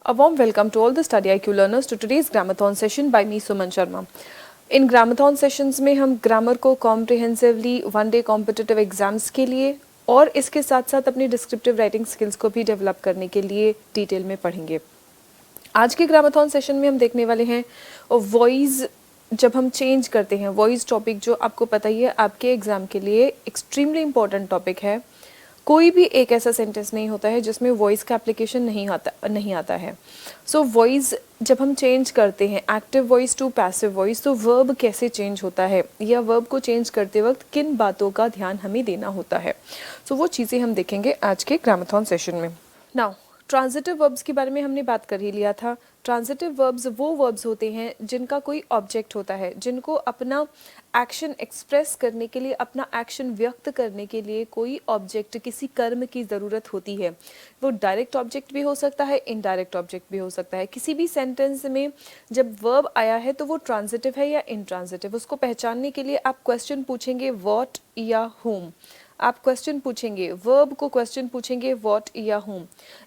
A warm welcome to all the StudyIQ learners to today's Grammathon session by me Suman Sharma. In grammathon sessions में हम grammar को comprehensively one day competitive exams के लिए और इसके साथ साथ अपनी डिस्क्रिप्टिव राइटिंग स्किल्स को भी डेवलप करने के लिए डिटेल में पढ़ेंगे। आज के ग्रामाथॉन सेशन में हम देखने वाले हैं वॉइस जब हम चेंज करते हैं। वॉइस टॉपिक जो आपको पता ही है आपके एग्जाम के लिए एक्सट्रीमली इम्पॉर्टेंट टॉपिक है। कोई भी एक ऐसा सेंटेंस नहीं होता है जिसमें वॉइस का एप्लीकेशन नहीं आता है। सो वॉइस जब हम चेंज करते हैं active voice to passive voice, तो वर्ब कैसे चेंज होता है या वर्ब को चेंज करते वक्त किन बातों का ध्यान हमें देना होता है, सो वो चीज़ें हम देखेंगे आज के ग्रामाथॉन सेशन में। नाउ ट्रांजिटिव वर्ब्स के बारे में हमने बात कर ही लिया था। ट्रांजिटिव वर्ब्स वो वर्ब्स होते हैं जिनका कोई ऑब्जेक्ट होता है, जिनको अपना एक्शन एक्सप्रेस करने के लिए, अपना एक्शन व्यक्त करने के लिए कोई ऑब्जेक्ट, किसी कर्म की ज़रूरत होती है। वो डायरेक्ट ऑब्जेक्ट भी हो सकता है, इनडायरेक्ट ऑब्जेक्ट भी हो सकता है। किसी भी सेंटेंस में जब वर्ब आया है तो वो ट्रांजिटिव है या इनट्रांजिटिव, उसको पहचानने के लिए आप क्वेश्चन पूछेंगे व्हाट या whom। आप क्वेश्चन पूछेंगे, वर्ब को क्वेश्चन पूछेंगे व्हाट या whom।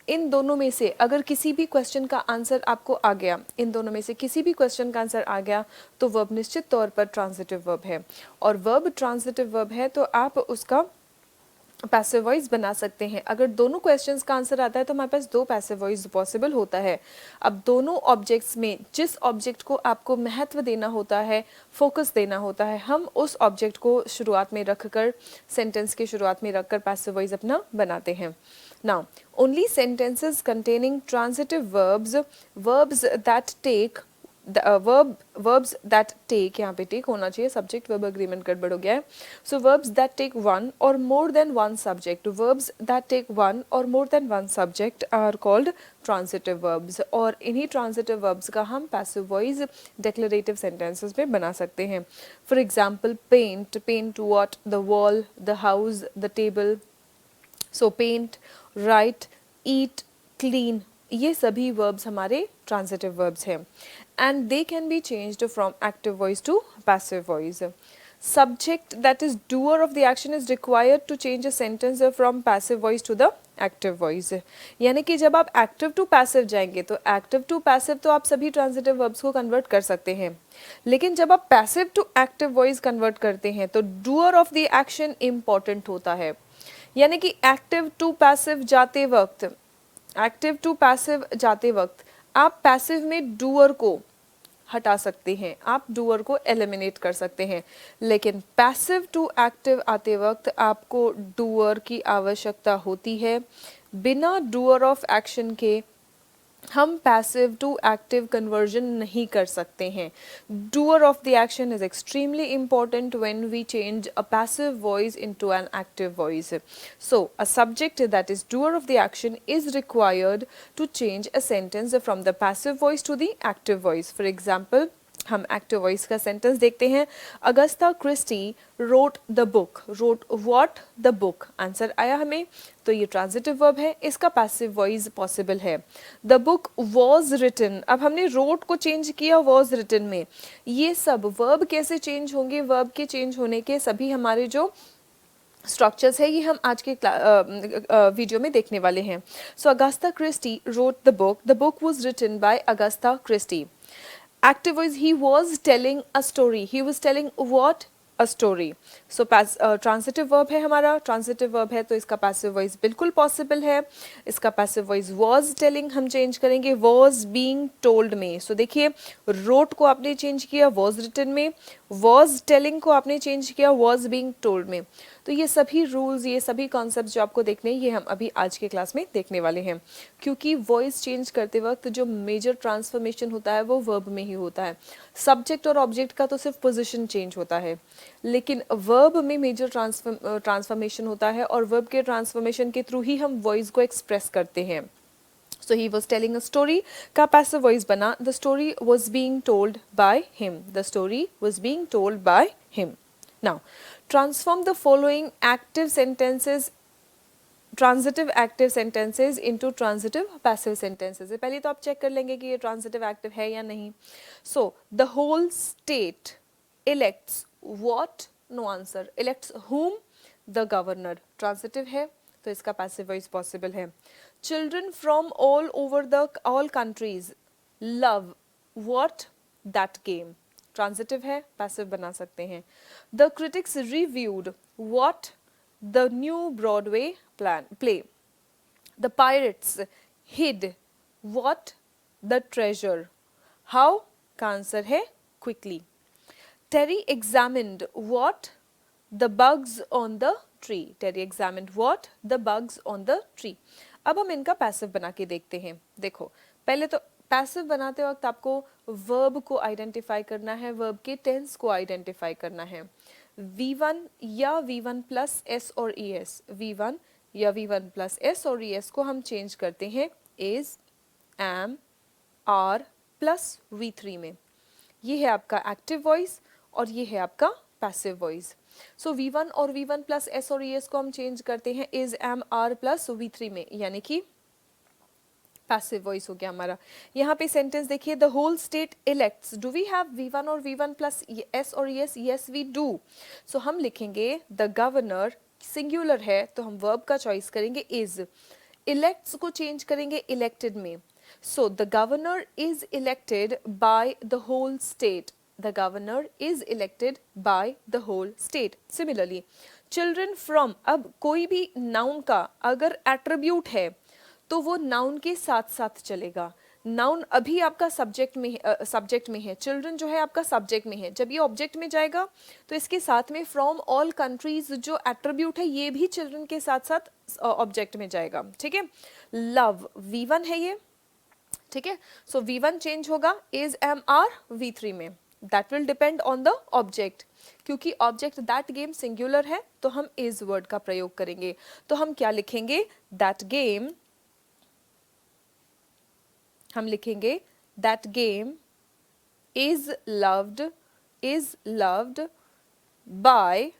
इन दोनों में से अगर किसी भी क्वेश्चन का आंसर आपको आ गया, इन दोनों में से किसी भी क्वेश्चन का आंसर आ गया तो वर्ब निश्चित तौर पर ट्रांजिटिव वर्ब है। और वर्ब ट्रांजिटिव वर्ब है तो आप उसका पैसिव वॉइस बना सकते हैं। अगर दोनों क्वेश्चंस का आंसर आता है तो हमारे पास दो पैसिव वॉइस पॉसिबल होता है। अब दोनों ऑब्जेक्ट्स में जिस ऑब्जेक्ट को आपको महत्व देना होता है, फोकस देना होता है, हम उस ऑब्जेक्ट को शुरुआत में रखकर, सेंटेंस के शुरुआत में रखकर पैसिव वॉइस अपना बनाते हैं। Now only sentences containing transitive verbs that take verbs that take, यहाँ पे take होना चाहिए, सब्जेक्ट वर्ब अग्रीमेंट गड़बड़ हो गया है। सो verbs that take one or more than one subject, verbs that take one or more than one subject are called transitive verbs। और इन्हीं transitive verbs का हम passive voice declarative sentences में बना सकते हैं। For example, paint what, the wall, the house, the table। So paint, write, eat, clean, ये सभी verbs हमारे transitive verbs हैं। And they can be changed from active voice to passive voice। Subject, that is doer of the action, is required to change a sentence from passive voice to the active voice। यानी कि जब आप active to passive जाएंगे तो active to passive तो आप सभी transitive verbs को convert कर सकते हैं, लेकिन जब आप passive to active voice convert करते हैं तो doer of the action important होता है। यानी कि एक्टिव टू पैसिव जाते वक्त आप पैसिव में डूअर को हटा सकते हैं, आप डूअर को एलिमिनेट कर सकते हैं, लेकिन पैसिव टू एक्टिव आते वक्त आपको डूअर की आवश्यकता होती है। बिना डूअर ऑफ एक्शन के हम पैसिव टू एक्टिव कन्वर्जन नहीं कर सकते हैं। Doer of the action is extremely important when we change a passive voice into an active voice. So a subject that is doer of the action is required to change a sentence from the passive voice to the active voice. For example, हम active voice का sentence देखते हैं। Agatha Christie wrote the book, wrote what, the book. Answer आया हमें, तो ये transitive verb है, इसका पैसिव वॉइस पॉसिबल है। द बुक वॉज रिटन, अब हमने रोट को चेंज किया वॉज रिटन में। ये सब वर्ब कैसे चेंज होंगे, वर्ब के चेंज होने के सभी हमारे जो स्ट्रक्चर्स है ये हम आज के वीडियो में देखने वाले हैं। So Agatha Christie wrote the book was written by Agatha Christie. Active voice, he was telling a story, he was telling what, a story। so transitive verb है हमारा, transitive verb है तो इसका passive voice बिल्कुल possible है। इसका passive voice was telling हम change करेंगे was being told में। so देखिए, wrote को आपने change किया was written में, was telling को आपने change किया was being told में। तो ये सभी रूल्स, ये सभी कॉन्सेप्ट्स जो आपको देखने हैं ये हम अभी आज के क्लास में देखने वाले हैं, क्योंकि वॉइस चेंज करते वक्त जो मेजर ट्रांसफॉर्मेशन होता है वो वर्ब में ही होता है। सब्जेक्ट और ऑब्जेक्ट का तो सिर्फ पोजीशन चेंज होता है, लेकिन वर्ब में मेजर ट्रांसफॉर्मेशन होता है और वर्ब के ट्रांसफॉर्मेशन के थ्रू ही हम वॉइस को एक्सप्रेस करते हैं। So he was telling a story का passive voice बना the story was being told by him, the story was being told by him। Now transform the following active sentences, transitive active sentences into transitive passive sentences। पहले तो आप check कर लेंगे कि ये transitive active है या नहीं। So the whole state elects what, no answer, elects whom, the governor। transitive है, तो इसका पैसिव वॉइस पॉसिबल है। Children from all countries love what that game, transitive है, पैसिव बना सकते हैं। The critics reviewed what the new Broadway play, the pirates hid what the treasure, how का answer है quickly. Terry examined what the bugs on the tree, Terry examined what the bugs on the tree. अब हम इनका passive बना के देखते हैं। देखो पहले तो पैसिव बनाते वक्त आपको वर्ब को आइडेंटिफाई करना है, वर्ब के टेंस को आइडेंटिफाई करना है। V1 या V1 प्लस एस और ई एस, V1 या V1 प्लस एस और ई एस को हम चेंज करते हैं is, am, are plus V3 में। ये है आपका एक्टिव वॉइस और ये है आपका पैसिव वॉइस। सो V1 और V1 प्लस एस और ई एस को हम चेंज करते हैं is, am, are plus V3 में, यानी कि पैसिव वॉइस हो गया हमारा। यहाँ पे सेंटेंस देखिए, the whole state elects, do we have V1 और V1 प्लस एस और S, yes we do. So हम लिखेंगे द गवर्नर, सिंगुलर है तो हम वर्ब का चॉइस करेंगे इज, इलेक्ट्स को चेंज करेंगे इलेक्टेड में। So the governor is elected by the whole state, the governor is elected by the whole state. Similarly children from, अब कोई भी नाउन का अगर एट्रीब्यूट है तो वो नाउन के साथ साथ चलेगा। नाउन अभी आपका सब्जेक्ट में है, चिल्ड्रन जो है आपका सब्जेक्ट में है, जब ये ऑब्जेक्ट में जाएगा तो इसके साथ में फ्रॉम ऑल कंट्रीज जो एट्रीब्यूट है ये भी चिल्ड्रन के साथ साथ ऑब्जेक्ट में जाएगा। ठीक है, लव V1 है ये, ठीक है। सो V1 चेंज होगा इज, एम, आर V3 में, that will depend on the object. क्योंकि ऑब्जेक्ट दैट गेम सिंगुलर है तो हम इज वर्ड का प्रयोग करेंगे। तो हम क्या लिखेंगे, दैट गेम, हम लिखेंगे that game is loved by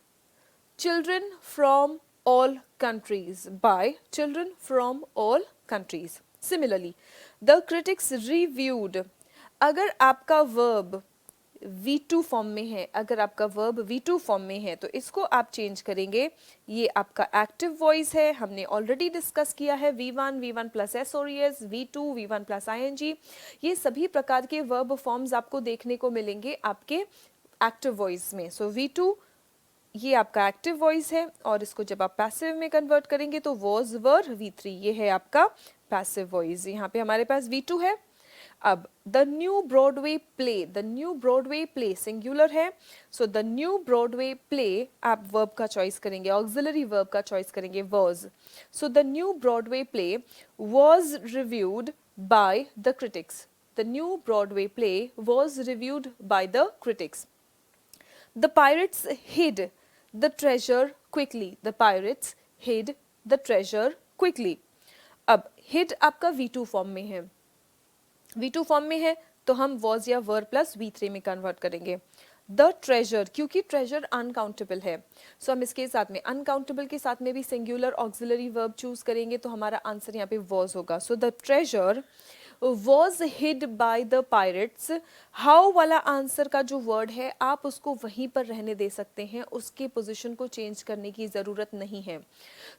children from all countries, bye children from all countries. Similarly the critics reviewed, अगर आपका वर्ब V2 फॉर्म में है, अगर आपका वर्ब V2 फॉर्म में है तो इसको आप चेंज करेंगे, ये आपका एक्टिव वॉइस है, हमने ऑलरेडी डिस्कस किया है। V1, V1 प्लस एस और S, V2, V1 plus ING, ये सभी प्रकार के वर्ब फॉर्म्स आपको देखने को मिलेंगे आपके एक्टिव वॉइस में। सो V2 ये आपका एक्टिव वॉइस है और इसको जब आप पैसिव में कन्वर्ट करेंगे तो वॉज, वर, V3, ये है आपका पैसिव वॉइस। यहाँ पे हमारे पास V2 है। अब the new Broadway play, the new Broadway play singular है, so the new Broadway play आप वर्ब का चॉइस करेंगे, ऑक्सिलरी वर्ब का चॉइस करेंगे was. So the new Broadway play was reviewed by the critics, the new Broadway play was reviewed by the critics. The pirates hid the treasure quickly, the pirates hid the treasure quickly. अब hid आपका V2 form में है, V2 form में है तो हम was या वर plus V3 में कन्वर्ट करेंगे। द ट्रेजर, क्योंकि ट्रेजर अनकाउंटेबल है सो हम इसके साथ में अनकाउंटेबल के साथ में भी सिंगुलर ऑक्सिलरी वर्ब चूज करेंगे तो हमारा आंसर यहाँ पे वॉज होगा। So the treasure was hid by the pirates, how वाला आंसर का जो वर्ड है आप उसको वहीं पर रहने दे सकते हैं, उसके पोजीशन को चेंज करने की जरूरत नहीं है।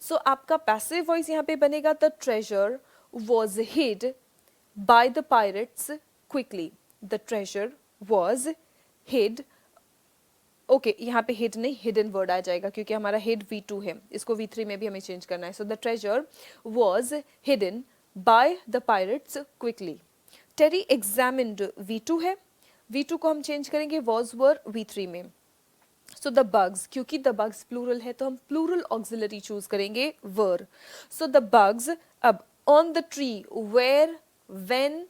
सो आपका पैसिव वॉइस यहाँ पे बनेगा the treasure was hid by the pirates quickly, the treasure was hid, okay यहाँ पे hid नहीं hidden word आ जाएगा क्योंकि हमारा hid V2 है, इसको V3 में भी हमें चेंज करना है। so the treasure was hidden by the pirates quickly। Terry examined V2 है, V2 को हम चेंज करेंगे was, were V3 में। so the bugs, क्योंकि the bugs plural है तो हम plural auxiliary चूज करेंगे were। so the bugs, अब on the tree, where, when,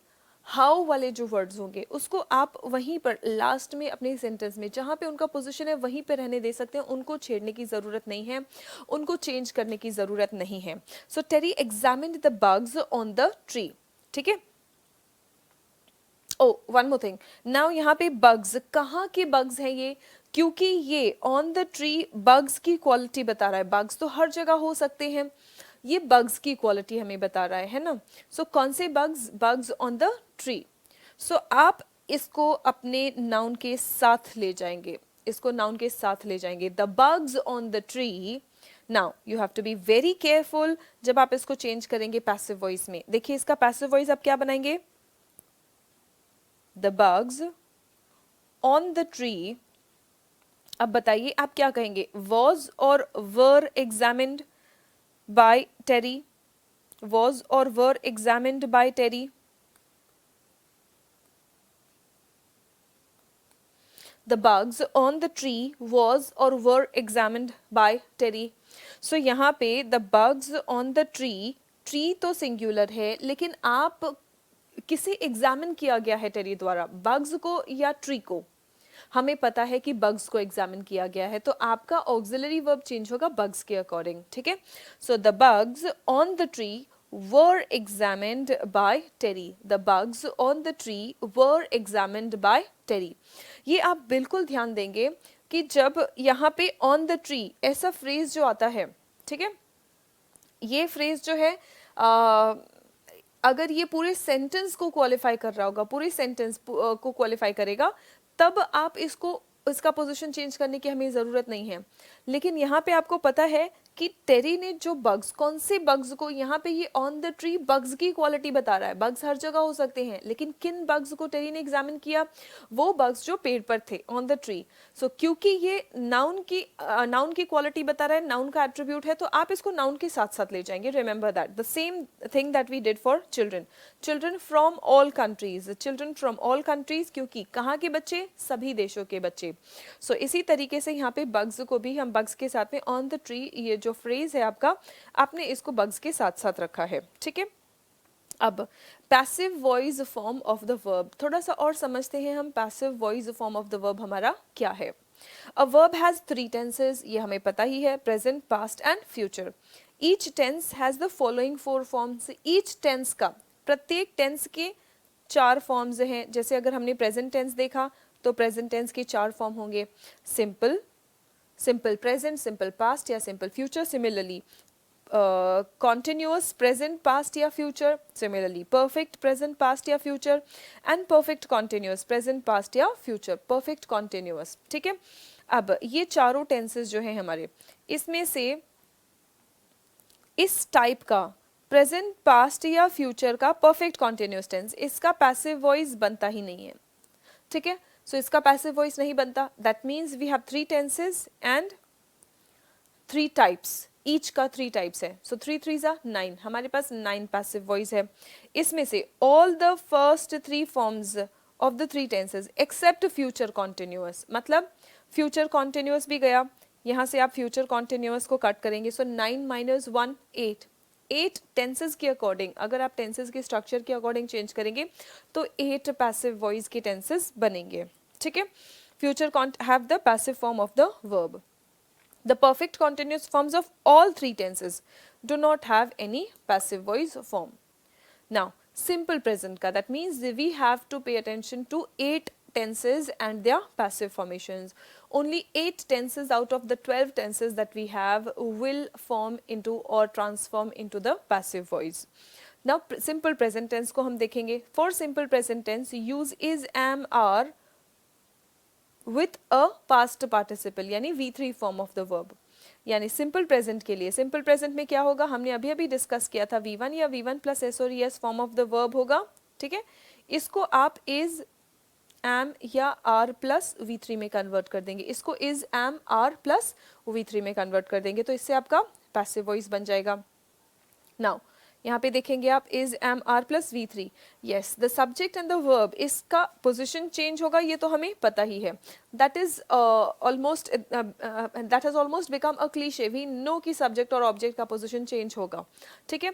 how वाले जो वर्ड्स होंगे उसको आप वहीं पर लास्ट में अपने सेंटेंस में जहाँ पे उनका पोजीशन है वहीं पे रहने दे सकते हैं, उनको छेड़ने की ज़रूरत नहीं है, उनको चेंज करने की ज़रूरत नहीं है। So Terry examined the bugs on the tree, ठीक है। Oh one more thing, now यहाँ पे बग्स, कहाँ के बग्स हैं ये, क्योंकि ये ऑन द ट्री बग्स की क्वालिटी बता रहा है, बग्स तो हर जगह हो सकते हैं, ये बग्स की क्वालिटी हमें बता रहा है ना। सो कौन से bugs, bugs on the tree. So आप इसको अपने नाउन के साथ ले जाएंगे, इसको नाउन के साथ ले जाएंगे, the bugs on the tree now you have to be very careful जब आप इसको चेंज करेंगे पैसिव वॉइस में। देखिए इसका पैसिव वॉइस आप क्या बनाएंगे, the bugs on the tree. अब बताइए आप क्या कहेंगे, वॉज और were examined by Terry, was और were examined by Terry. The bugs on the tree was or were examined by Terry. So यहाँ पे the bugs on the tree, tree तो singular है लेकिन आप किसे एग्जामिन किया गया है टेरी द्वारा, bugs को या ट्री को? हमें पता है कि bugs को एग्जामिन किया गया है तो आपका ऑक्सिलरी वर्ब चेंज होगा bugs के अकॉर्डिंग, ठीक है। So the bugs on the tree were examined by Terry. The bugs on the tree were examined by Terry. ये आप बिल्कुल ध्यान देंगे कि जब यहाँ पे on the tree ऐसा फ्रेज जो आता है, ठीक है, ये फ्रेज जो है अगर ये पूरे सेंटेंस को क्वालिफाई कर रहा होगा, पूरे सेंटेंस को क्वालिफाई करेगा, तब आप इसका पोजीशन चेंज करने की हमें ज़रूरत नहीं है। लेकिन यहाँ पे आपको पता है कि टेरी ने जो बग्स, कौन से बग्स को, यहाँ पे ये ऑन द ट्री बग्स की क्वालिटी बता रहा है। बग्स हर जगह हो सकते हैं लेकिन किन बग्स को टेरी ने एग्जामिन किया, वो बग्स जो पेड़ पर थे ऑन द ट्री। सो क्योंकि ये नाउन की क्वालिटी बता रहा है, नाउन का एट्रीब्यूट है, तो आप इसको नाउन के साथ साथ ले जाएंगे। Remember that the same thing that we did for children, children from all countries, children from all countries, क्योंकि कहाँ के बच्चे, सभी देशों के बच्चे। सो इसी तरीके से यहाँ पे बग्स को भी हम बग्स के साथ में ऑन द ट्री, ये जो फ्रेज है आपका, आपने इसको बग्स के साथ साथ रखा है, ठीक है। अब passive voice form of the verb, थोड़ा सा और समझते हैं हम passive voice form of the verb हमारा क्या है। अ वर्ब हैज 3 टेंसेस, ये हमें पता ही है, present, past and future. Each tense has the following 4 forms. Each tense का, प्रत्येक टेंस के 4 फॉर्म्स हैं। जैसे अगर हमने प्रेजेंट टेंस देखा तो प्रेजेंट टेंस के 4 फॉर्म होंगे, simple, simple present, simple past या simple future. Similarly continuous present past या future, similarly perfect present past या future and perfect continuous present past या future, perfect continuous, ठीक है। अब ये चारों टेंसेस जो हैं हमारे, इसमें से इस टाइप का प्रेजेंट, पास्ट या फ्यूचर का परफेक्ट कॉन्टिन्यूस टेंस, इसका पैसिव वॉइस बनता ही नहीं है, ठीक है। सो इसका पैसिव वॉइस नहीं बनता। That means we have 3 tenses and 3 types, each का 3 टाइप्स है। सो 3 3 जा 9, हमारे पास 9 पैसिव वॉइस है। इसमें से all the first 3 forms of the 3 tenses except future continuous, मतलब फ्यूचर कॉन्टिन्यूअस भी गया, यहाँ से आप फ्यूचर कॉन्टिन्यूअस को कट करेंगे। सो 9 - 1 8, 8 टेंसेस के अकॉर्डिंग, अगर आप टेंसेस के स्ट्रक्चर के अकॉर्डिंग चेंज करेंगे तो 8 पैसिव वॉइस के टेंसेस बनेंगे, ठीक है। Future have the passive form of the verb. The perfect continuous forms of all 3 tenses do not have any passive voice form. Now, simple present ka, that means we have to pay attention to 8 tenses and their passive formations. Only 8 tenses out of the 12 tenses that we have will form into or transform into the passive voice. Now, simple present tense ko hum dekhenge. For simple present tense, use is, am, are with a past participle, यानी V3 form of the verb. यानी simple present के लिए, simple present में क्या होगा, हमने अभी अभी डिस्कस किया था, V1 या V1 प्लस S और ES form of the verb होगा, ठीक है। इसको आप is, am या are प्लस V3 में कन्वर्ट कर देंगे, इसको is, am, are plus V3 में कन्वर्ट कर देंगे, तो इससे आपका पैसिव वॉइस बन जाएगा। नाउ यहाँ पे देखेंगे आप is, am, are plus V3, yes the subject and the verb, इसका पोजिशन चेंज होगा, ये तो हमें पता ही है। That is almost, that has almost become a cliche, we know कि सब्जेक्ट और ऑब्जेक्ट का पोजिशन चेंज होगा, ठीक है।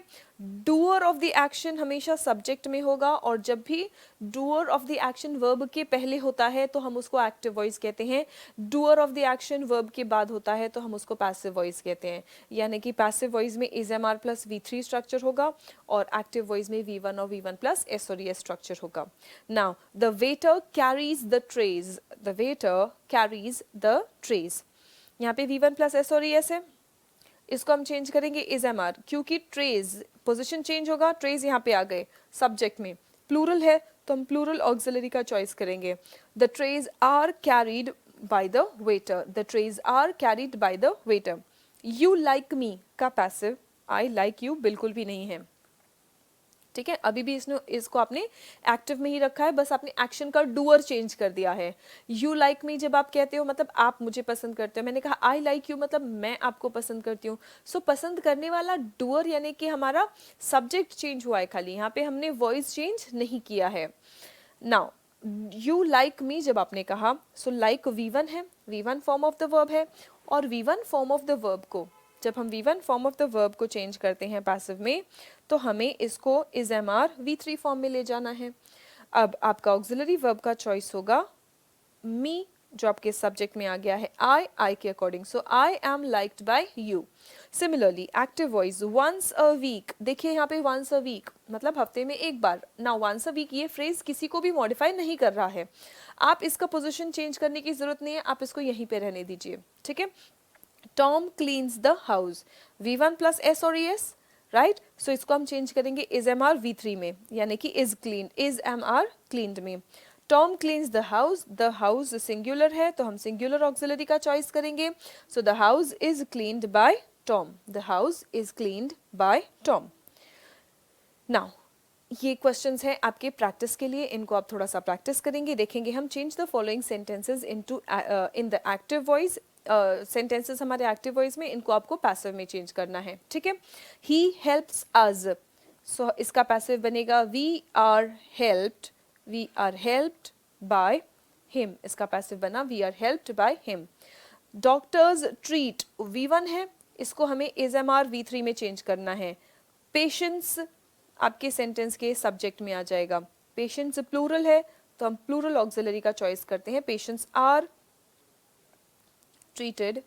डूअर ऑफ द एक्शन हमेशा सब्जेक्ट में होगा, और जब भी doer of the action verb के पहले होता है तो हम उसको एक्टिव वॉइस कहते हैं, doer of the action verb के बाद होता है तो हम उसको पैसिव वॉइस कहते हैं। यानी कि पैसिव वॉइस में is, am, are plus V3 structure होगा और एक्टिव वॉइस में V1 और V1 प्लस S और ES स्ट्रक्चर होगा। Now the waiter carries the trays, the waiter carries the trays, यहाँ पे V1 प्लस S और ES है, इसको हम चेंज करेंगे is, am, are, क्योंकि ट्रेज पोजीशन चेंज होगा, ट्रेज यहाँ पे आ गए सब्जेक्ट में, प्लूरल है तो हम प्लूरल ऑक्सिलरी का चॉइस करेंगे। The trays are carried by the waiter, the trays are carried by the waiter, you like me का पैसिव आई लाइक यू बिल्कुल भी नहीं है, ठीक है। अभी भी इसको आपने एक्टिव में ही रखा है, बस आपने एक्शन का डूअर चेंज कर दिया है। यू लाइक मी जब आप कहते हो मतलब आप मुझे पसंद करते हो, मैंने कहा आई लाइक यू मतलब मैं आपको पसंद करती हूँ। सो पसंद करने वाला डूअर यानी कि हमारा सब्जेक्ट चेंज हुआ है, खाली यहाँ पे हमने वॉइस चेंज नहीं किया है। नाउ यू लाइक मी जब आपने कहा, सो लाइक V1 है, V1 form of the verb है, और V1 form of the verb को जब हम V1 form of the verb को चेंज करते हैं पैसिव में, तो हमें इसको is am are V3 form में ले जाना है। अब आपका ऑक्सिलरी वर्ब का चॉइस होगा मी, जो आपके सब्जेक्ट में आ गया है आई के according, so I am liked by you. Similarly active voice once a week, देखिए यहाँ पे वंस अ वीक मतलब हफ्ते में एक बार। ना वंस अ वीक ये फ्रेज किसी को भी मॉडिफाई नहीं कर रहा है, आप इसका पोजीशन चेंज करने की जरूरत नहीं है, आप इसको यहीं पे रहने दीजिए, ठीक है। Tom cleans the house, V1 plus S और एस, राइट। सो इसको हम चेंज करेंगे इज एम आर V3 में, यानी कि is clean, is am are cleaned में। Tom cleans the house singular है तो हम सिंगुलर ऑक्सिलरी का चॉइस करेंगे। So the house is cleaned by Tom, the house is cleaned by Tom. Now ये क्वेश्चंस हैं आपके प्रैक्टिस के लिए, इनको आप थोड़ा सा प्रैक्टिस करेंगे, देखेंगे हम। Change the following sentences into in the active voice, sentences हमारे एक्टिव वॉइस में, इनको आपको पैसिव में चेंज करना है, ठीक है। ही हेल्प्स अस, सो इसका पैसिव बनेगा we are helped by him, इसका पैसिव बना we are helped by him. Doctors treat V1 है, इसको हमें इज एम आर V3 में चेंज करना है। पेशेंस आपके सेंटेंस के सब्जेक्ट में आ जाएगा, पेशेंट्स प्लूरल है तो हम प्लूरल ऑक्सिलरी का चॉइस करते हैं, patients are treated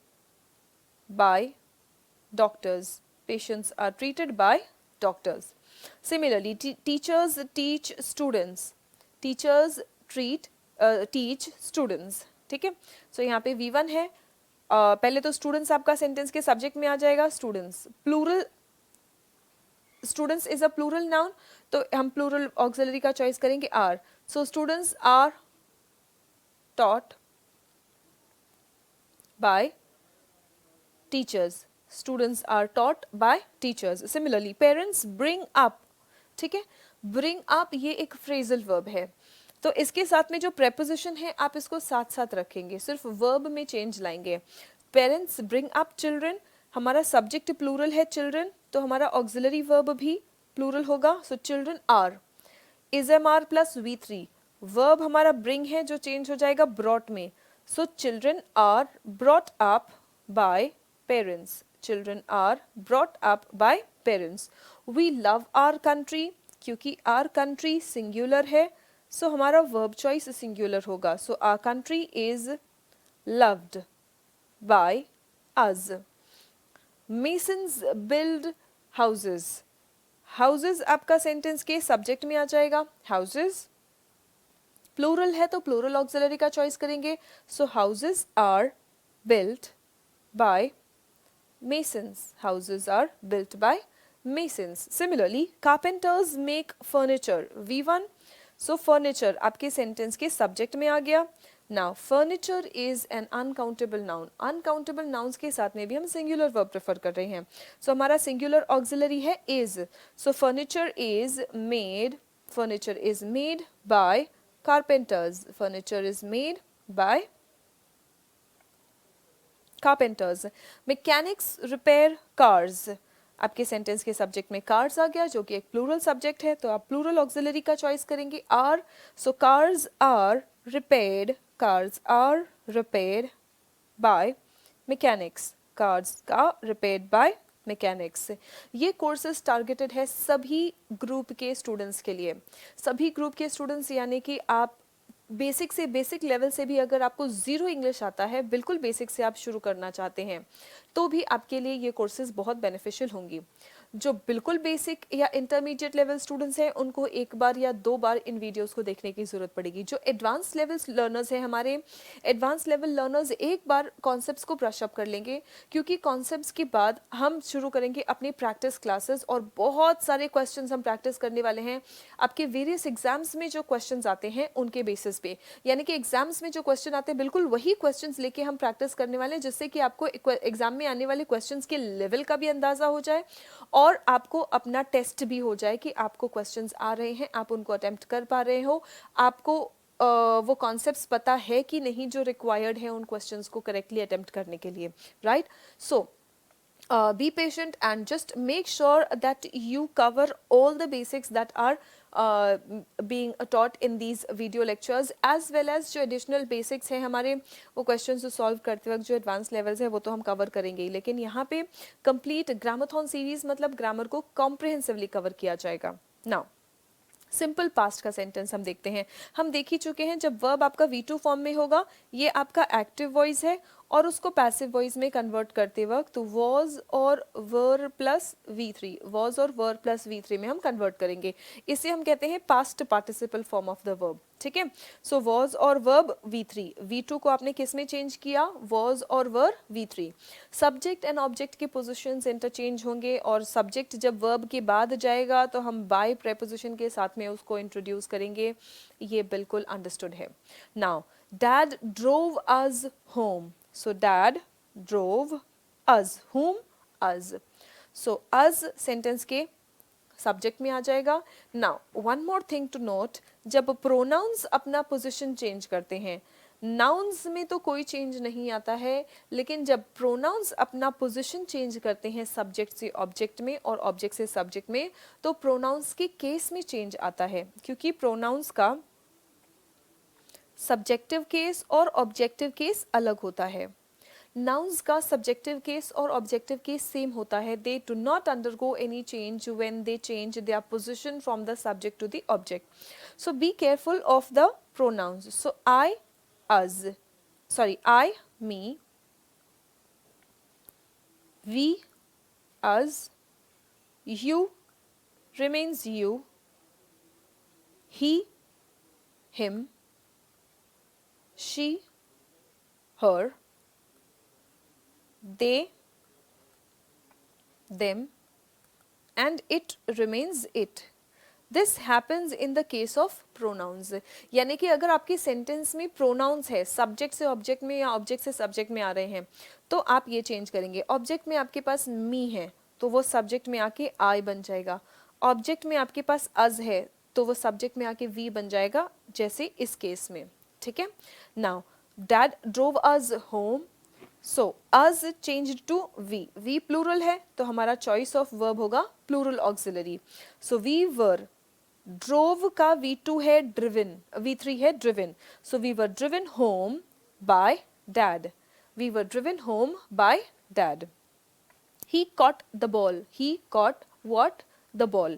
by doctors, patients are treated by doctors. Similarly teachers teach students, teachers teach students, ठीक है। सो यहाँ पे V1 है, पहले तो स्टूडेंट्स आपका सेंटेंस के सब्जेक्ट में आ जाएगा, students plural, students is a plural noun तो हम प्लूरल ऑक्सिलरी का चॉइस करेंगे are. So students are taught by teachers, students are taught by teachers. Similarly parents bring up, ठीक है, ब्रिंग अप ये एक फ्रेजल वर्ब है, तो इसके साथ में जो प्रेपोजिशन है आप इसको साथ साथ रखेंगे, सिर्फ वर्ब में चेंज लाएंगे। पेरेंट्स ब्रिंग अप चिल्ड्रन, हमारा सब्जेक्ट प्लूरल है चिल्ड्रन, तो हमारा ऑक्सिलरी वर्ब भी प्लूरल होगा, so children are. Is am are plus V3, verb हमारा ब्रिंग है जो चेंज हो जाएगा ब्रॉट में, so children are brought up by parents, children are brought up by parents. We love our country, क्योंकि our country singular है so हमारा verb choice singular होगा, so our country is loved by us. Masons build houses, houses आपका sentence के subject में आ जाएगा, houses plural है तो प्लूरल ऑक्सिलरी का चॉइस करेंगे, सो houses are built by masons, houses are built by masons. Similarly carpenters make furniture, V1, so furniture आपके सेंटेंस के सब्जेक्ट में आ गया। Now furniture is an uncountable noun, uncountable nouns के साथ में भी हम सिंगुलर वर्ब प्रेफर कर रहे हैं, सो हमारा सिंगुलर ऑक्सिलरी है is, so furniture is made by carpenters, furniture is made by carpenters. Mechanics repair cars, आपके सेंटेंस के सब्जेक्ट में कार्स आ गया जो कि एक प्लूरल सब्जेक्ट है, तो आप प्लूरल ऑक्सिलरी का चॉइस करेंगे are, so cars are repaired by mechanics, cars का रिपेयर्ड बाय मैकेनिक्स। ये कोर्सेज टारगेटेड है सभी ग्रुप के स्टूडेंट्स के लिए, सभी ग्रुप के स्टूडेंट्स, यानी कि आप बेसिक से बेसिक लेवल से भी अगर आपको ज़ीरो इंग्लिश आता है, बिल्कुल बेसिक से आप शुरू करना चाहते हैं, तो भी आपके लिए ये कोर्सेज बहुत बेनिफिशियल होंगी। जो बिल्कुल बेसिक या इंटरमीडिएट लेवल स्टूडेंट्स हैं उनको एक बार या दो बार इन वीडियोस को देखने की ज़रूरत पड़ेगी। जो एडवांस लेवल लर्नर्स हैं हमारे, एडवांस लेवल लर्नर्स एक बार कॉन्सेप्ट्स को ब्रश अप कर लेंगे, क्योंकि कॉन्सेप्ट्स के बाद हम शुरू करेंगे अपनी प्रैक्टिस क्लासेस और बहुत सारे क्वेश्चंस हम प्रैक्टिस करने वाले हैं आपके वेरियस एग्जाम्स में जो क्वेश्चंस आते हैं उनके बेसिस पे। यानी कि एग्जाम्स में जो क्वेश्चन आते हैं बिल्कुल वही क्वेश्चंस लेके हम प्रैक्टिस करने वाले हैं, जिससे कि आपको एग्जाम में आने वाले क्वेश्चंस के लेवल का भी अंदाजा हो जाए और आपको अपना टेस्ट भी हो जाए कि आपको क्वेश्चंस आ रहे हैं, आप उनको अटेम्प्ट कर पा रहे हो, आपको वो कॉन्सेप्ट्स पता है कि नहीं जो रिक्वायर्ड है उन क्वेश्चंस को करेक्टली अटेम्प्ट करने के लिए, right. So be patient and just make sure that you cover all the basics that are being taught in these video lectures, as well as जो additional basics हैं हमारे वो questions जो solve करते वक्त जो advanced levels है वो तो हम cover करेंगे ही, लेकिन यहाँ पे complete grammar series मतलब grammar को comprehensively cover किया जाएगा। Now सिंपल पास्ट का सेंटेंस हम देखते हैं, हम देख ही चुके हैं जब वर्ब आपका V2 फॉर्म में होगा ये आपका एक्टिव वॉइस है और उसको पैसिव वॉइस में कन्वर्ट करते वक्त तो वॉज और वर प्लस V3, वॉज और वर प्लस V3 में हम कन्वर्ट करेंगे, इसे हम कहते हैं past participle form of the verb, ठीक है। सो वॉज और वर्ब V3, V2 को आपने किस में चेंज किया, वॉज और वर V3। सब्जेक्ट एंड ऑब्जेक्ट के पोजीशंस इंटरचेंज होंगे और सब्जेक्ट जब वर्ब के बाद जाएगा तो हम बाय प्रेपोजिशन के साथ में उसको इंट्रोड्यूस करेंगे, ये बिल्कुल अंडरस्टूड है। Now dad drove us home, so Dad drove us, whom, us, so us sentence के सब्जेक्ट में आ जाएगा। Now one more thing to note, जब प्रोनाउंस अपना पोजीशन चेंज करते हैं, नाउन्स में तो कोई चेंज नहीं आता है, लेकिन जब प्रोनाउंस अपना पोजीशन चेंज करते हैं सब्जेक्ट से ऑब्जेक्ट में और ऑब्जेक्ट से सब्जेक्ट में, तो प्रोनाउंस के केस में चेंज आता है, क्योंकि प्रोनाउंस का सब्जेक्टिव केस और ऑब्जेक्टिव केस अलग होता है। नाउन्स का सब्जेक्टिव केस और ऑब्जेक्टिव केस सेम होता है, they do not undergo any change when they change their position from the subject to the object. So be careful of the pronouns. So I, us, sorry, I, me, we, us, you remains you, he, him, she, her, they, them, and it remains it. This happens in the case of pronouns, यानी कि अगर आपके sentence में pronounce है subject से object में या object से सब्जेक्ट में आ रहे हैं तो आप ये चेंज करेंगे। ऑब्जेक्ट में आपके पास मी है तो वो सब्जेक्ट में आके आई बन जाएगा, ऑब्जेक्ट में आपके पास अज है तो वो सब्जेक्ट में आके वी बन जाएगा, जैसे इस केस में, ठीक है। Now dad drove us home, so us changed to we, we plural है तो हमारा चॉइस ऑफ वर्ब होगा plural auxiliary. So we were, drove का V2 है ड्रिवन, V3 है driven, so we were driven home by dad, we were driven home by dad. He caught the ball, he caught what, the ball,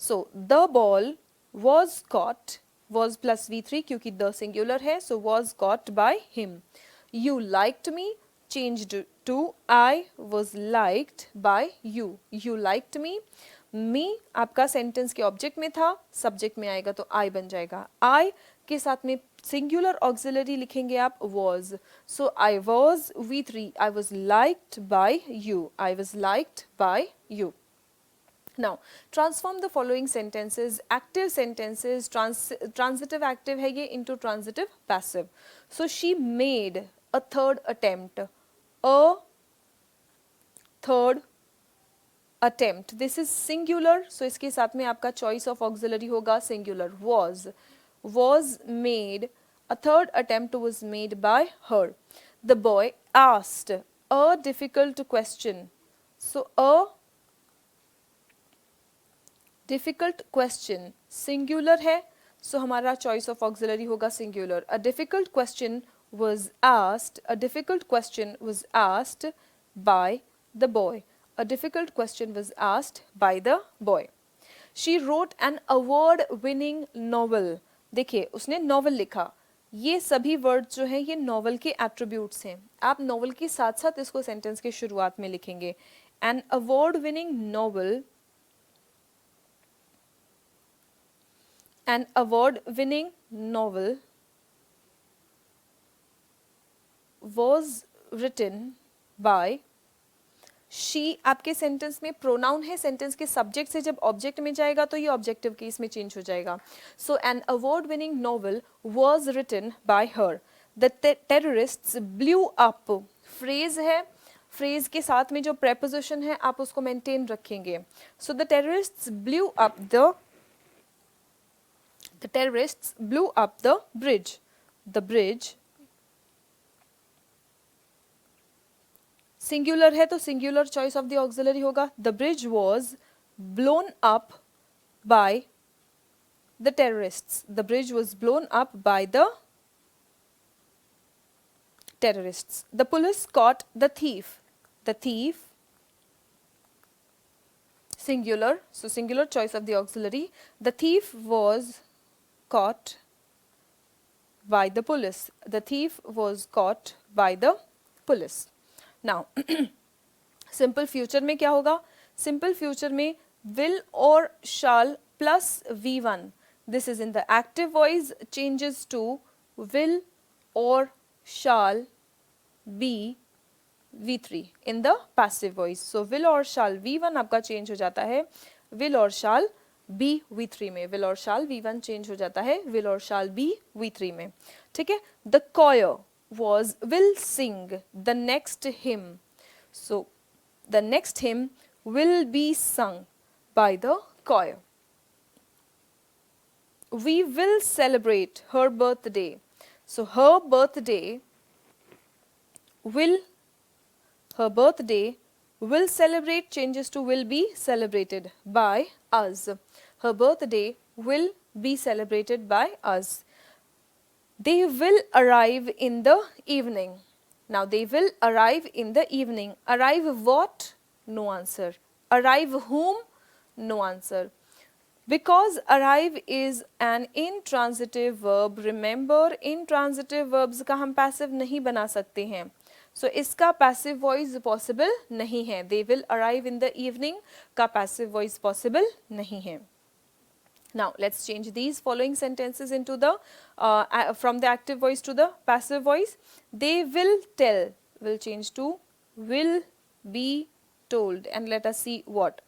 so the ball was caught, was plus V3 क्योंकि the singular है, so was caught by him। You liked me changed to I was liked by you, you liked me, me आपका sentence के object में था, subject में आएगा तो I बन जाएगा, I के साथ में सिंगुलर ऑक्सिलरी लिखेंगे आप was, so I was V3, I was liked by you, I was liked by you। Now transform the following sentences, active sentences, transitive active है ये into transitive passive। So she made a third attempt, a third attempt, this is singular, so इसके साथ में आपका choice of auxiliary होगा singular, was made, a third attempt was made by her। The boy asked a difficult question, so a difficult question singular है, so हमारा choice of auxiliary होगा singular। A difficult question was asked, a difficult question was asked by the boy, a difficult question was asked by the boy। She wrote an award winning novel, देखिए उसने novel लिखा, ये सभी word जो हैं ये novel के attributes हैं, आप नॉवल के साथ साथ इसको सेंटेंस के शुरुआत में लिखेंगे। N award winning novel an award-winning novel was written by she. आपके सेंटेंस में प्रोनाउन है, सेंटेंस के सब्जेक्ट से जब ऑब्जेक्ट में जाएगा तो ये ऑब्जेक्टिव केस में चेंज हो जाएगा. So an award winning novel was written by her. The terrorists blew up. Phrase है, फ्रेज के साथ में जो प्रेपोजिशन है आप उसको मेंटेन रखेंगे. So the terrorists blew up the terrorists blew up the bridge. The bridge singular है तो singular choice of the auxiliary होगा. The bridge was blown up by the terrorists. The bridge was blown up by the terrorists. The police caught the thief. The thief singular, so singular choice of the auxiliary. The thief was caught by the police. The thief was caught by the police. Now simple future में क्या होगा? Simple future में will or shall plus V1. This is in the active voice, changes to will or shall be V3 in the passive voice. So will or shall V1 आपका change हो जाता है will or shall be V3 में. will or shall V1 change हो जाता है will or shall be V3 में. ठीक है. The choir was will sing the next hymn. So the next hymn will be sung by the choir. We will celebrate her birthday. So her birthday will celebrate changes to will be celebrated by us. Her birthday will be celebrated by us. They will arrive in the evening. Now they will arrive in the evening. Arrive what? No answer. Arrive whom? No answer. Because arrive is an intransitive verb. Remember, intransitive verbs का हम passive नहीं बना सकते हैं. So इसका passive voice possible नहीं है. They will arrive in the evening का passive voice possible नहीं है. Now let's change these following sentences into the from the active voice to the passive voice. They will tell will change to will be told, and let us see what.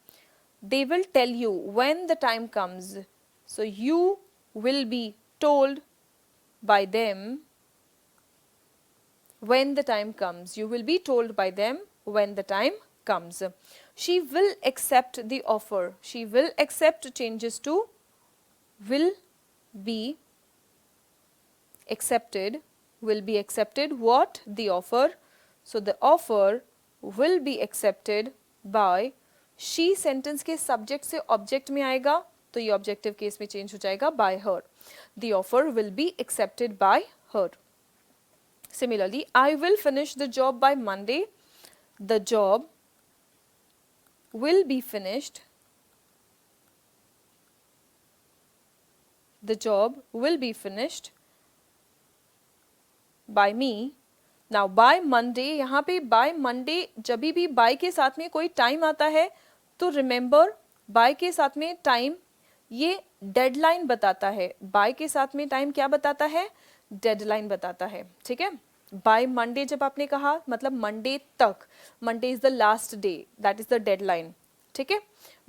They will tell you when the time comes. So you will be told by them when the time comes. You will be told by them when the time comes. She will accept the offer. She will accept changes to will be accepted. Will be accepted what? The offer. So the offer will be accepted by. she sentence के subject से object में आएगा तो ये objective case में change हो जाएगा by her. The offer will be accepted by her. Similarly, I will finish the job by Monday. The job will be finished. The job will be finished by me. Now by Monday, यहाँ पे by Monday जब भी by के साथ में कोई time आता है तो remember by के साथ में टाइम ये डेडलाइन बताता है. by के साथ में टाइम क्या बताता है? डेडलाइन बताता है. ठीक है. by Monday जब आपने कहा मतलब मंडे तक. Monday is the last day, that is the deadline. ठीक है.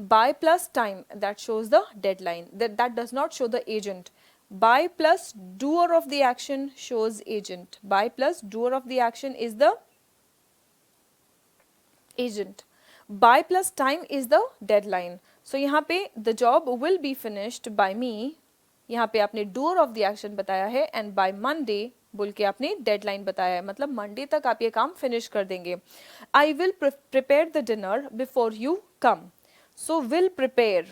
by plus time that shows the deadline. That does not show the agent. by plus doer of the action shows agent. By plus doer of the action is the agent. By plus time is the deadline. So यहाँ पे the job will be finished by me. यहाँ पे आपने doer of the action बताया है and by Monday बोल के आपने deadline बताया है. मतलब Monday तक आप ये काम finish कर देंगे. I will prepare the dinner before you come. So will prepare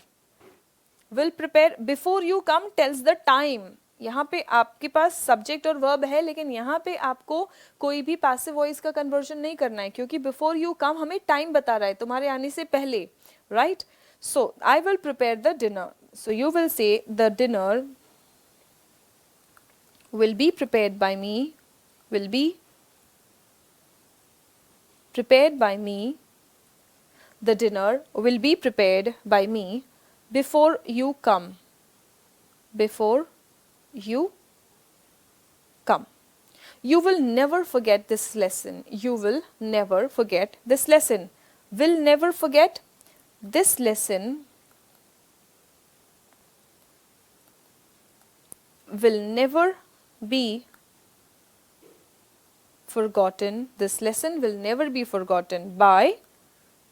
before you come tells the time. यहाँ पे आपके पास सब्जेक्ट और वर्ब है लेकिन यहाँ पे आपको कोई भी पैसिव वॉइस का कन्वर्जन नहीं करना है क्योंकि बिफोर यू कम हमें टाइम बता रहा है तुम्हारे आने से पहले. Right. So I will prepare the dinner. So you will say the dinner will be prepared by me. Will be prepared by me. The dinner will be prepared by me before you come. before you come. You will never forget this lesson. You will never forget this lesson. Will never forget this lesson. Will never be forgotten. This lesson will never be forgotten by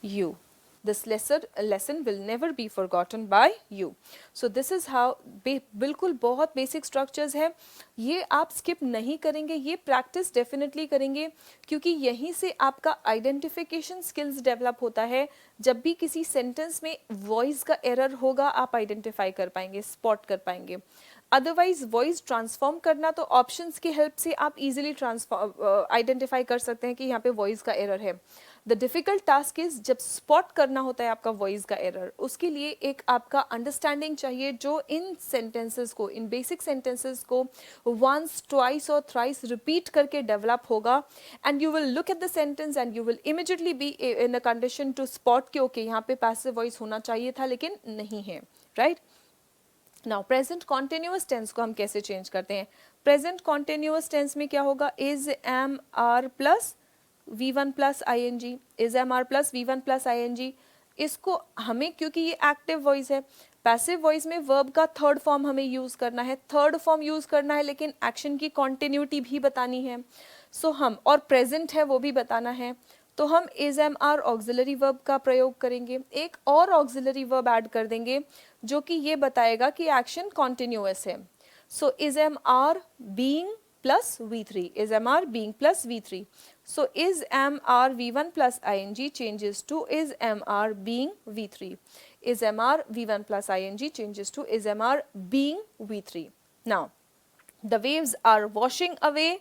you. This lesson will never be forgotten by you. So this is how बिल्कुल बहुत basic structures है, ये आप skip नहीं करेंगे, ये practice definitely करेंगे, क्योंकि यहीं से आपका आइडेंटिफिकेशन स्किल्स डेवलप होता है. जब भी किसी सेंटेंस में वॉइस का एरर होगा आप आइडेंटिफाई कर पाएंगे, स्पॉट कर पाएंगे. अदरवाइज वॉइस ट्रांसफॉर्म करना तो ऑप्शंस की हेल्प से आप इजीली आइडेंटिफाई कर सकते हैं कि यहाँ पे वॉइस का एरर है. द डिफिकल्ट टास्क इज जब स्पॉट करना होता है आपका वॉइस का एरर, उसके लिए एक आपका अंडरस्टैंडिंग चाहिए जो इन सेंटेंसेस को, इन बेसिक सेंटेंसेस को वंस, ट्वाइस और थ्राइस रिपीट करके डेवलप होगा. And you will look at the sentence and you will immediately be in a condition to spot कि ओके यहाँ पे पैसिव वॉइस होना चाहिए था लेकिन नहीं है. Right. Now present continuous tense को हम कैसे चेंज करते हैं? प्रेजेंट कॉन्टिन्यूअस टेंस में क्या होगा? Is am are plus V1 plus ING, is am are plus V1 plus ING. इसको हमें, क्योंकि ये एक्टिव वॉइस है, पैसिव वॉइस में वर्ब का थर्ड फॉर्म हमें यूज करना है, थर्ड फॉर्म यूज करना है, लेकिन एक्शन की कॉन्टिन्यूटी भी बतानी है. सो हम, और प्रेजेंट है वो भी बताना है, तो हम is am are auxiliary verb का प्रयोग करेंगे. एक और ऑक्सिलरी वर्ब ऐड कर देंगे जो कि ये बताएगा कि एक्शन कॉन्टिन्यूअस है. So is am are being plus V3, is MR being plus V3. So is MR V1 plus ING changes to is MR being V3. Is MR V1 plus ING changes to is MR being V3. Now, the waves are washing away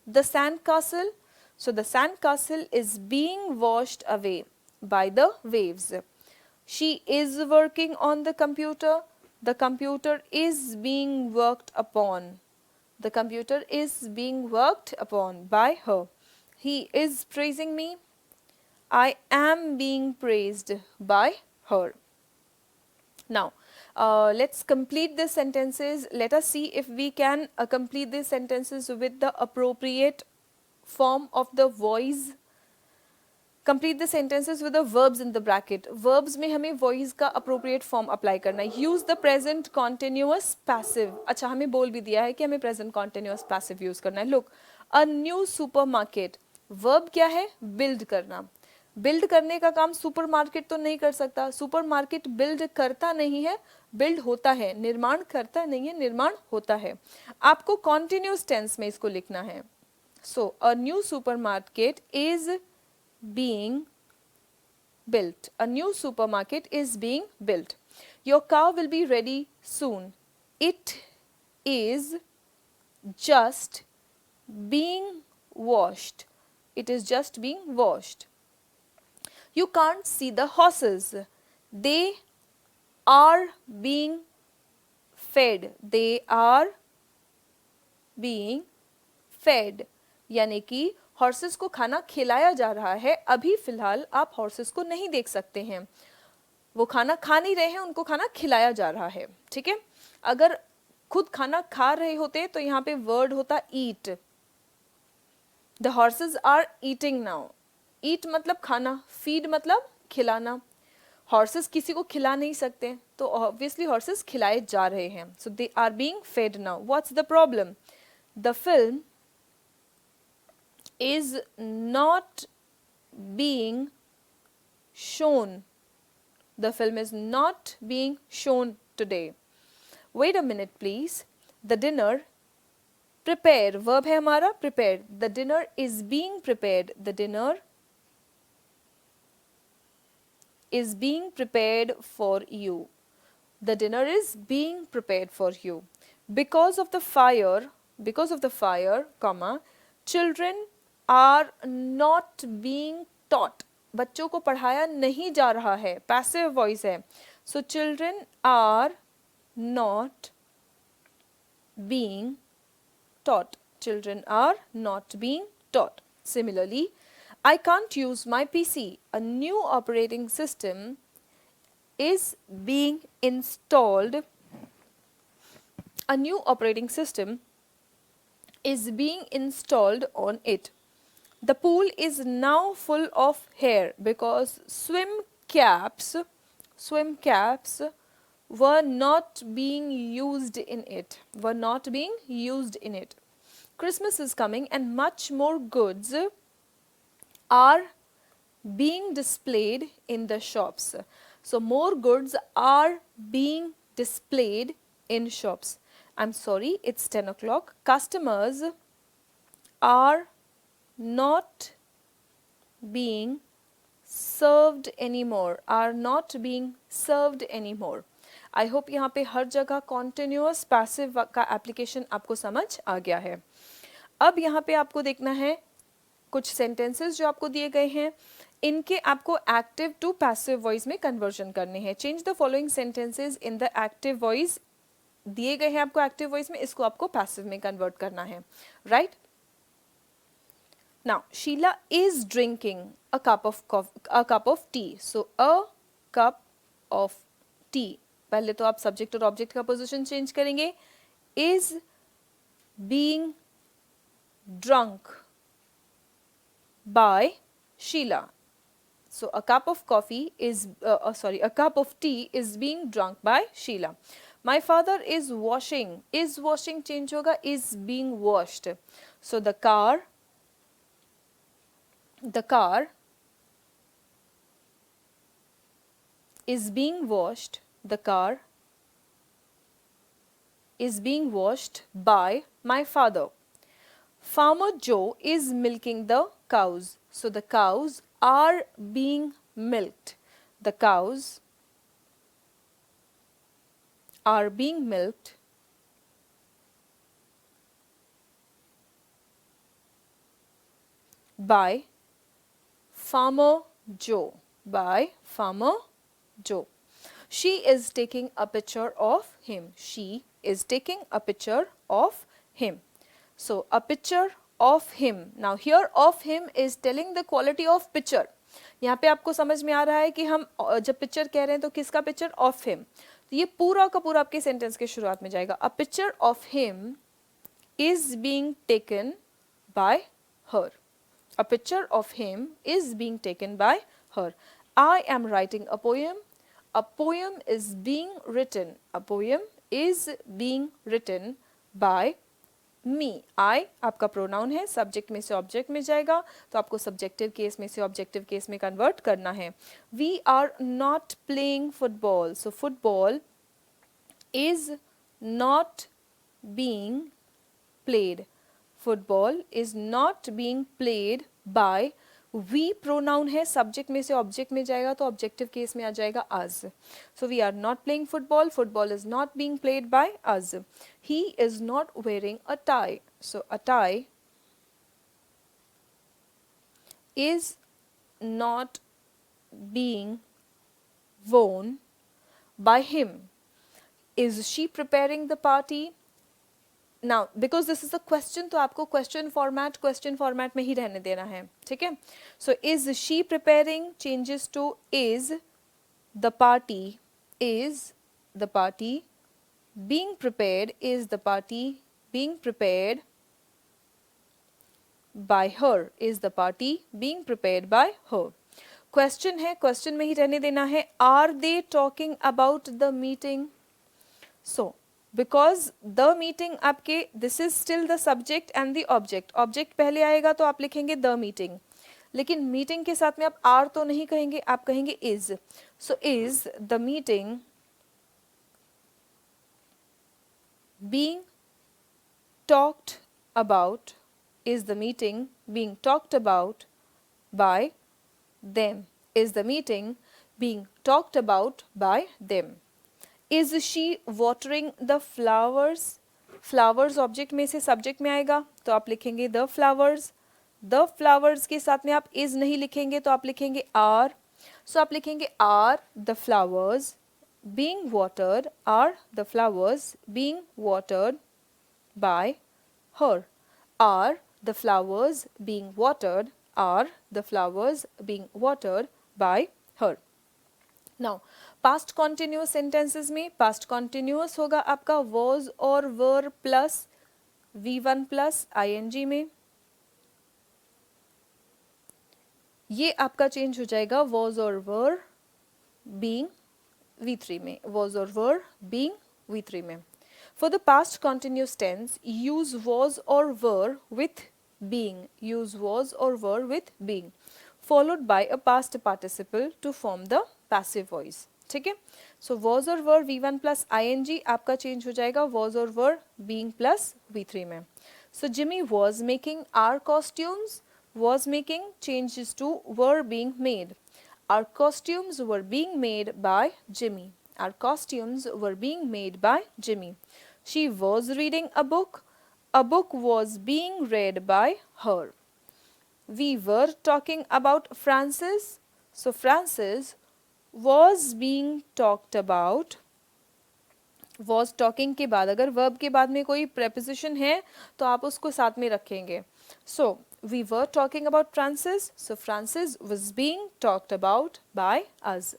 the sand castle. So the sand castle is being washed away by the waves. She is working on the computer. The computer is being worked upon. The computer is being worked upon by her. He is praising me. I am being praised by her. Now, let's complete these sentences. Let us see if we can complete these sentences with the appropriate form of the voice. Complete the sentences with the verbs in the bracket. Verbs में हमें voice का appropriate form apply करना है. Use the present continuous passive. अच्छा, हमें बोल भी दिया है कि हमें present continuous passive use करना है. Look, a new supermarket. Verb क्या है? Build करना. बिल्ड करने का काम सुपरमार्केट तो नहीं कर सकता. सुपरमार्केट बिल्ड करता नहीं है, बिल्ड होता है. निर्माण करता नहीं है, निर्माण होता है. आपको कॉन्टिन्यूस टेंस में इसको लिखना है. So a new supermarket is being built. A new supermarket is being built. Your car will be ready soon. It is just being washed. It is just being washed. You can't see the horses. They are being fed. They are being fed. यानी कि horses को खाना खिलाया जा रहा है. अभी फिलहाल आप हॉर्सेस को नहीं देख सकते हैं, वो खाना खा नहीं रहे हैं, उनको खाना खिलाया जा रहा है. ठीक है. अगर खुद खाना खा रहे होते तो यहाँ पे वर्ड होता eat. The horses are eating now. Eat मतलब खाना, फीड मतलब खिलाना. हॉर्सेस किसी को खिला नहीं सकते, तो ऑब्वियसली हॉर्सेस खिलाए जा रहे हैं. So they are being fed now. What's the problem? The film is not being shown. The film is not being shown today. Wait a minute please. The dinner, prepare, verb है हमारा prepare. The dinner is being prepared. The dinner is being prepared for you. The dinner is being prepared for you. Because of the fire, comma, children are not being taught. बच्चों को पढ़ाया नहीं जा रहा है. Passive voice है. So children are not being taught. Children are not being taught. Similarly, I can't use my PC. A new operating system is being installed A new operating system is being installed on it. The pool is now full of hair because swim caps were not being used in it. Christmas is coming and much more goods are being displayed in the shops. So more goods are being displayed in shops. I'm sorry, it's 10 o'clock. Customers are not being served anymore. I hope यहाँ पे हर जगह continuous passive का application आपको समझ आ गया है. अब यहाँ पे आपको देखना है कुछ सेंटेंसेस जो आपको दिए गए हैं, इनके आपको एक्टिव टू पैसिव वॉइस में कन्वर्जन करने हैं. Change the following sentences in the active voice. दिए गए हैं आपको एक्टिव वॉइस में, इसको आपको पैसिव में कन्वर्ट करना है. Right now Sheila is drinking a cup of tea. So a cup of tea, पहले तो आप सब्जेक्ट और ऑब्जेक्ट का पोजीशन चेंज करेंगे. Is being drunk by Sheila. So a cup of tea is being drunk by Sheila. My father is washing. Is washing change होगा, is being washed. So the car is being washed. The car is being washed by my father. Farmer Joe is milking the cows. So the cows are being milked. The cows are being milked by Farmer Joe. She is taking a picture of him. So a picture of him. Now here of him is telling the quality of picture. यहाँ पे आपको समझ में आ रहा है कि हम जब पिक्चर कह रहे हैं तो किसका पिक्चर? Of him. तो ये पूरा का पूरा आपके सेंटेंस के शुरुआत में जाएगा. A picture of him is being taken by her. A picture of him is being taken by her. I am writing a poem. A poem is being written by me. I आपका pronoun है, subject में से object में जाएगा तो आपको subjective case में से ऑब्जेक्टिव केस में कन्वर्ट करना है. We are not playing football. So football is not being played. Football is not being played by. We pronoun है, सब्जेक्ट में से ऑब्जेक्ट में जाएगा तो ऑब्जेक्टिव केस में आ जाएगा us. So we are not playing football. Football is not being played by us. He is not wearing a tie. So a tie is not being worn by him. Is she preparing the party? Now because this is a question तो आपको question format में ही रहने देना है. ठीक है. So is she preparing changes two is. The party being prepared is the party being prepared by her. Is the party being prepared by her. Question है, क्वेश्चन में ही रहने देना है. Are they talking about the meeting. So because the meeting आपके this is still the subject and the object. Object पहले आएगा तो आप लिखेंगे द मीटिंग, लेकिन मीटिंग के साथ में आप आर तो नहीं कहेंगे, आप कहेंगे is. So is the meeting being talked about. Is the meeting being talked about by them. Is the meeting being talked about by them. Is she watering the flowers. flowers object में से subject में आएगा तो आप लिखेंगे the flowers. the flowers के साथ में आप is नहीं लिखेंगे तो आप लिखेंगे are. so आप लिखेंगे are the flowers being watered. Are the flowers being watered by her. Are the flowers being watered. Are the flowers being watered by her. Now past continuous sentences में past continuous होगा आपका was और were plus V1 plus ing में, ये आपका change हो जाएगा was और were being V3 में, was और were being V3 में. For the past continuous tense, use was or were with being, use was or were with being, followed by a past participle to form the passive voice. ठीक है, so was और were V1 plus ing आपका change हो जाएगा was और were being plus V3 में. So Jimmy was making our costumes, was making changes to were being made. Our costumes were being made by Jimmy. Our costumes were being made by Jimmy. She was reading a book. A book was being read by her. We were talking about Francis. So Francis was being talked about. Was talking के बाद अगर verb के बाद में कोई preposition है तो आप उसको साथ में रखेंगे. So we were talking about Francis. So Francis was being talked about by us.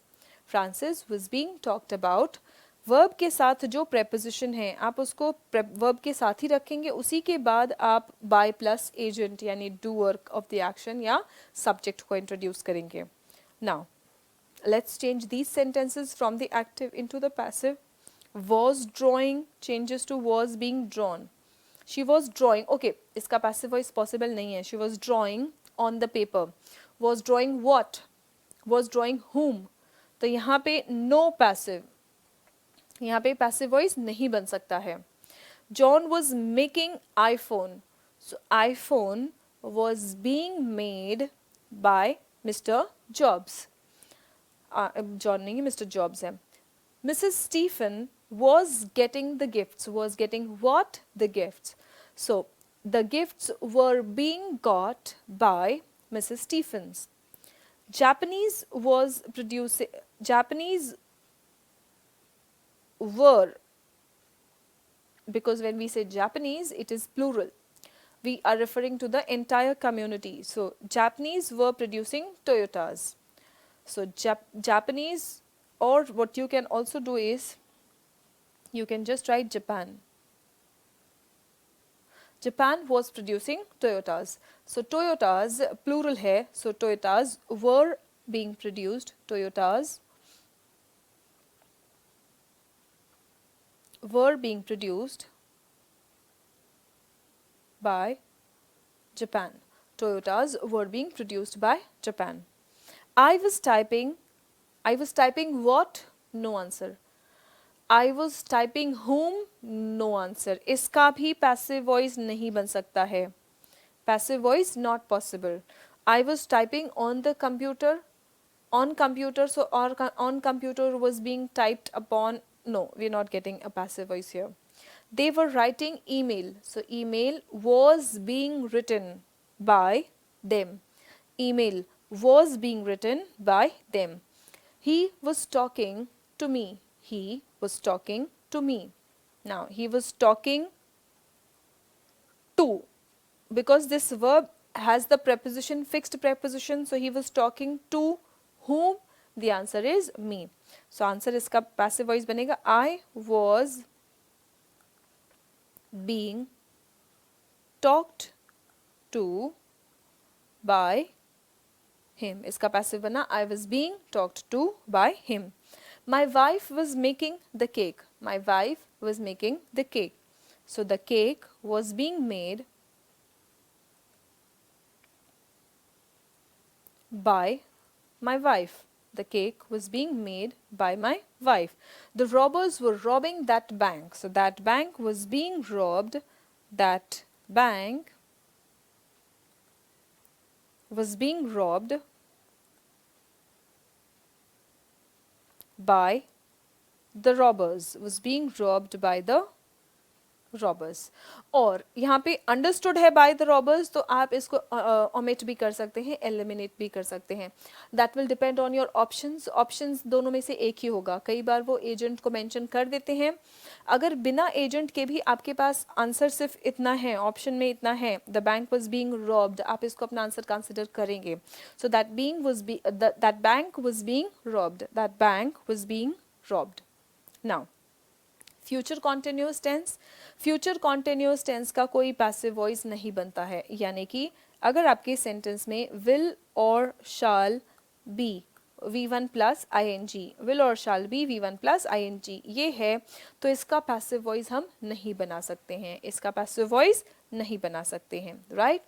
Francis was being talked about. Verb के साथ जो प्रेपोजिशन है आप उसको वर्ब के साथ ही रखेंगे, उसी के बाद आप बाय प्लस एजेंट यानी डूअर ऑफ द एक्शन या सब्जेक्ट को इंट्रोड्यूस करेंगे. Now let's change these sentences from the active into the passive. was drawing changes to was being drawn. She was drawing, okay, इसका passive voice possible नहीं है. She was drawing on the paper. Was drawing what? Was drawing whom? तो यहाँ पे no passive, यहाँ पे passive voice नहीं बन सकता है. John was making iPhone. So iPhone was being made by Mr. Jobs. John नहीं, Mr. Jobs है. Mrs. Stephen was getting the gifts. Was getting what? The gifts. So the gifts were being got by Mrs. Stephens. Japanese was producing. Japanese were, because when we say Japanese it is plural, we are referring to the entire community. So Japanese were producing Toyotas. So Japanese, or what you can also do is you can just write Japan. Japan was producing Toyotas. So Toyotas plural है, so Toyotas were being produced. Toyotas were being produced by Japan. Toyotas were being produced by Japan. I was typing what? No answer. I was typing whom? No answer. इसका भी passive voice नहीं बन सकता है. Passive voice not possible. I was typing on the computer. On computer, so on computer was being typed upon. No, we're not getting a passive voice here. They were writing email. So email was being written by them. Email was being written by them. He was talking to me. He was talking to me. Now he was talking to, because this verb has the preposition, fixed preposition, so he was talking to whom? The answer is me. So answer इसका passive voice बनेगा I was being talked to by him. इसका passive बना I was being talked to by him. My wife was making the cake. My wife was making the cake. So the cake was being made by my wife. The cake was being made by my wife. The robbers were robbing that bank. So that bank was being robbed. That bank was being robbed by the robbers. Was being robbed by the robbers. और यहाँ पे understood है by the robbers, तो आप इसको omit भी कर सकते हैं, एलिमिनेट भी कर सकते हैं। That will depend on your options. Options दोनों में से एक ही होगा। कई बार वो एजेंट को मेंशन कर देते हैं। अगर बिना एजेंट के भी आपके पास आंसर सिर्फ इतना है, ऑप्शन में इतना है, the bank was being robbed, आप इसको अपना आंसर कंसिडर करेंगे। So that bank was being robbed, that bank was being robbed. Now future continuous tense. Future continuous tense का कोई पैसिव वॉइस नहीं बनता है, यानी कि अगर आपके सेंटेंस में विल और shall be V1 plus ING, will और shall be V1 plus ING ये है, तो इसका पैसिव वॉइस हम नहीं बना सकते हैं, इसका पैसिव वॉइस नहीं बना सकते हैं, right.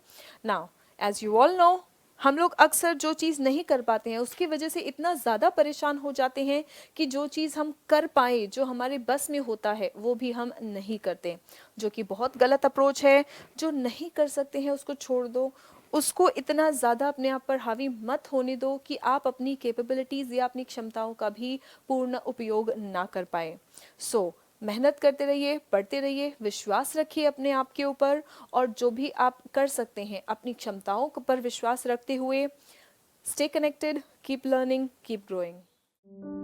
Now as you all know, हम लोग अक्सर जो चीज़ नहीं कर पाते हैं उसकी वजह से इतना ज़्यादा परेशान हो जाते हैं कि जो चीज़ हम कर पाए, जो हमारे बस में होता है, वो भी हम नहीं करते, जो कि बहुत गलत अप्रोच है। जो नहीं कर सकते हैं उसको छोड़ दो, उसको इतना ज़्यादा अपने आप पर हावी मत होने दो कि आप अपनी कैपेबिलिटीज़ या अपनी क्षमताओं का भी पूर्ण उपयोग ना कर पाए। सो मेहनत करते रहिए, पढ़ते रहिए, विश्वास रखिए अपने आप के ऊपर, और जो भी आप कर सकते हैं अपनी क्षमताओं पर विश्वास रखते हुए, stay connected, keep learning, keep growing.